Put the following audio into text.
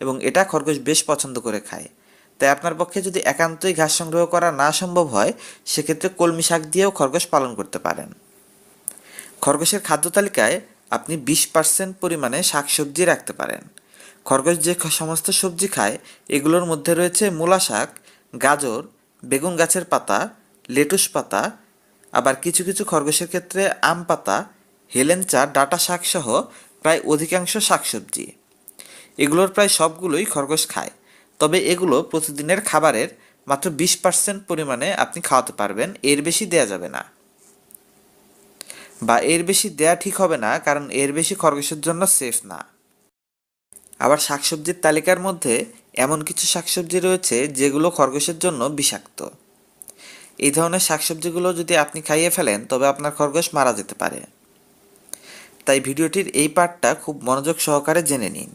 এবং এটা খরগোশ বেশ পছন্দ করে খায়। তাই আপনার পক্ষে যদি একান্তই ঘাস সংগ্রহ করা না সম্ভব হয়, সেক্ষেত্রে কলমি শাক দিয়েও খরগোশ পালন করতে পারেন। খরগোশের খাদ্য তালিকায় আপনি 20% পরিমাণে শাকসবজি রাখতে পারেন। খরগোশ যে সমস্ত সবজি খায় এগুলোর মধ্যে রয়েছে মূলা শাক, গাজর, বেগুন গাছের পাতা, লেটুস পাতা, আবার কিছু কিছু খরগোশের ক্ষেত্রে আম পাতা, হেলেঞ্চা, ডাঁটা শাক সহ প্রায় অধিকাংশ শাকসবজি। এগুলোর প্রায় সবগুলোই খরগোশ খায়, তবে এগুলো প্রতিদিনের খাবারের মাত্র 20% পরিমাণে আপনি খাওয়াতে পারবেন, এর বেশি দেয়া যাবে না, বা এর বেশি দেয়া ঠিক হবে না, কারণ এর বেশি খরগোশের জন্য সেফ না। আবার শাকসবজির তালিকার মধ্যে এমন কিছু শাকসবজি রয়েছে যেগুলো খরগোশের জন্য বিষাক্ত। এই ধরনের শাকসবজিগুলো যদি আপনি খাইয়ে ফেলেন তবে আপনার খরগোশ মারা যেতে পারে। তাই ভিডিওটির এই পার্টটা খুব মনোযোগ সহকারে জেনে নিন।